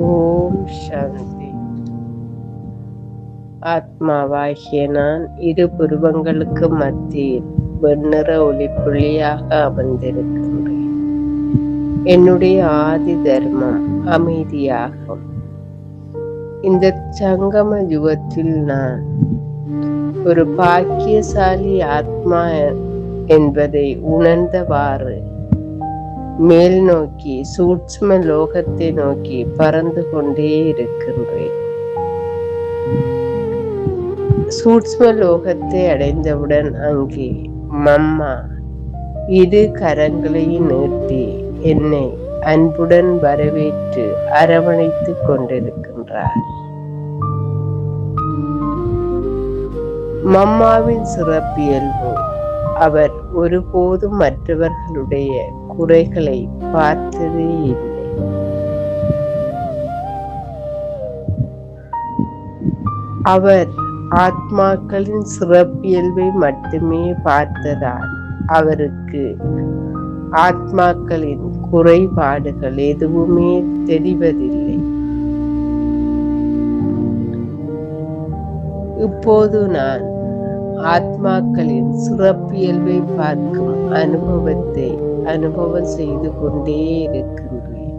ஓம் சாந்தி. ஆத்மாவாகிய நான் இரு புருவங்களுக்கு மத்தியில் வெண்ணிற ஒளிப்புள்ளியாக அமர்ந்திருக்கின்றேன். என்னுடைய ஆதி தர்மம் அமைதியாகும். இந்த சங்கம யுகத்தில் நான் ஒரு பாக்கியசாலி ஆத்மா என்பதை உணர்ந்தவாறு மேல் நோக்கி சூட்சும லோகத்தை நோக்கி பறந்து கொண்டே இருக்கின்றேன். சூட்சும லோகத்தை அடைந்தவுடன் அங்கே மம்மா இரு கரங்களையும் நீட்டி என்னை அன்புடன் வரவேற்று அரவணைத்துக் கொண்டிருக்கின்றார். மம்மாவின் சிறப்பியல்பு அவர் ஒருபோதும் மற்றவர்களுடைய குறைகளை பார்த்ததே இல்லை. அவர் ஆத்மாக்களின் சிறப்பியல்பை மட்டுமே பார்த்ததால் அவருக்கு ஆத்மாக்களின் குறைபாடுகள் எதுவுமே தெரிவதில்லை. இப்போது நான் ஆத்மாக்களின் சிறப்பியல்பை பார்க்கும் அனுபவத்தை அனுபவம் செய்து கொண்டே இருக்கின்றேன்.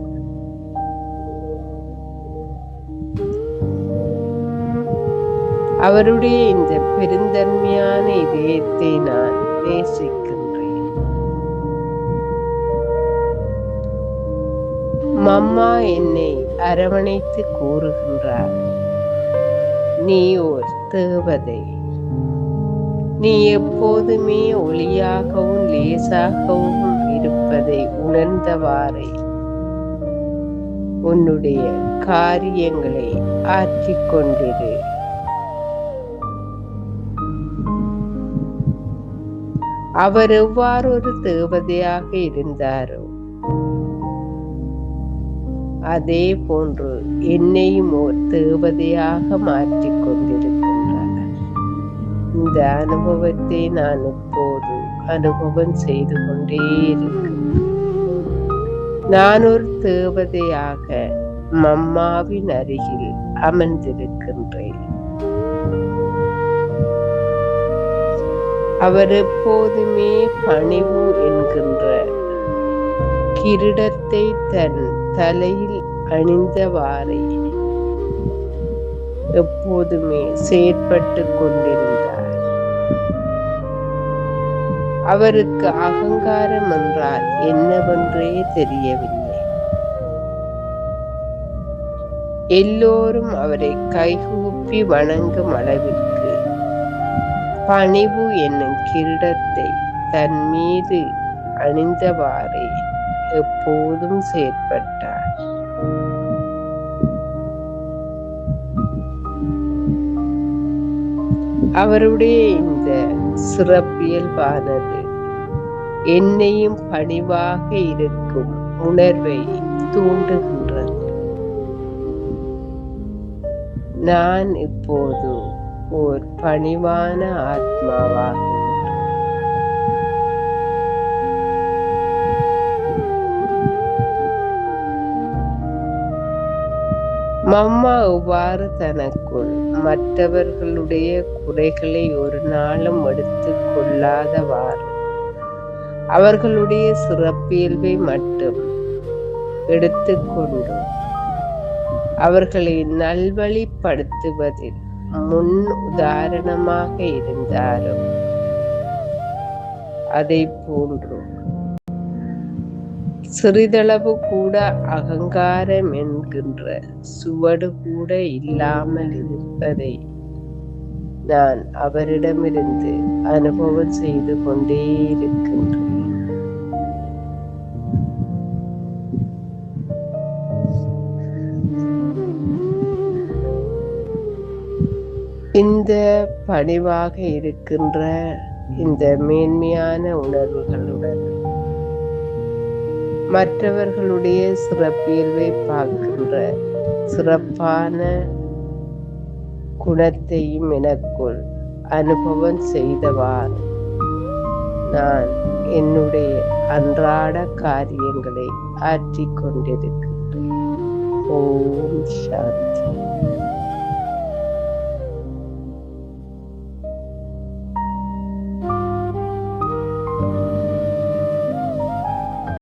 அவருடைய இந்த பெருந்தன்மையான இதயத்தை நான் நேசிக்கின்றேன். மம்மா என்னை அரவணைத்து கூறுகின்றார், நீ ஓர் தேவதை. நீ எப்போதுமே ஒளியாகவும் லேசாகவும் இருப்பதை உணர்ந்தவாறே உன்னுடைய காரியங்களை ஆற்றிக் கொண்டிரு. அவர் எவ்வாறு ஒரு தேவதையாக இருந்தாரோ அதே போன்று என்னையும் ஒரு தேவதையாக மாற்றிக் கொண்டிருக்கின்றார். இந்த அனுபவத்தை நான் இப்போது அனுபவம் செய்து கொண்டே இருக்கின்றேன். நான் ஒரு தேவதையாக மம்மாவின் அருகில் அமர்ந்திருக்கின்றேன். அவர் எப்போதுமே பணிவு என்கின்ற கிரீடத்தை தன் தலையில் அணிந்தவாறே எப்போதுமே செயற்பட்டு கொண்டிருந்தார். அவருக்கு அகங்காரம் என்றால் என்னவென்றே தெரியவில்லை. எல்லோரும் அவரை கைகூப்பி வணங்கும் அளவிற்கு பணிவு என்னும் கிரீடத்தை தன் மீது அணிந்தவாறே எப்போதும் செயற்பட்டார். அவருடைய இந்த சிறப்பியல்பானது என்னையும் பணிவாக இருக்கும் உணர்வை தூண்டுகின்றது. நான் இப்போது ஓர் பணிவான ஆத்மாவாகும். மம்மா எவ்வாறு தனக்குள் மற்றவர்களுடைய குறைகளை ஒரு நாளும் எடுத்துக் கொள்ளாதவாறு அவர்களுடைய சிறப்பியல்பை மட்டும் எடுத்துக்கொண்டு அவர்களை நல்வழிப்படுத்துவதில் முன் உதாரணமாக இருந்தாலும் அதை போன்று சிறிதளவு கூட அகங்காரம் என்கின்ற சுவடு கூட இல்லாமல் இருப்பதை நான் அவரிடமிருந்து அனுபவம் செய்து கொண்டே இருக்கின்றேன். இந்த பணிவாக இருக்கின்ற இந்த மேன்மையான உணர்வுகளுடன் மற்றவர்களுடைய சிறப்பியல்பை பார்க்கின்ற சிறப்பான குணத்தையும் எனக்குள் அனுபவம் செய்தவாறு நான் என்னுடைய அன்றாட காரியங்களை ஆற்றிக் கொண்டிருக்கின்றேன். ஓம் சாந்தி.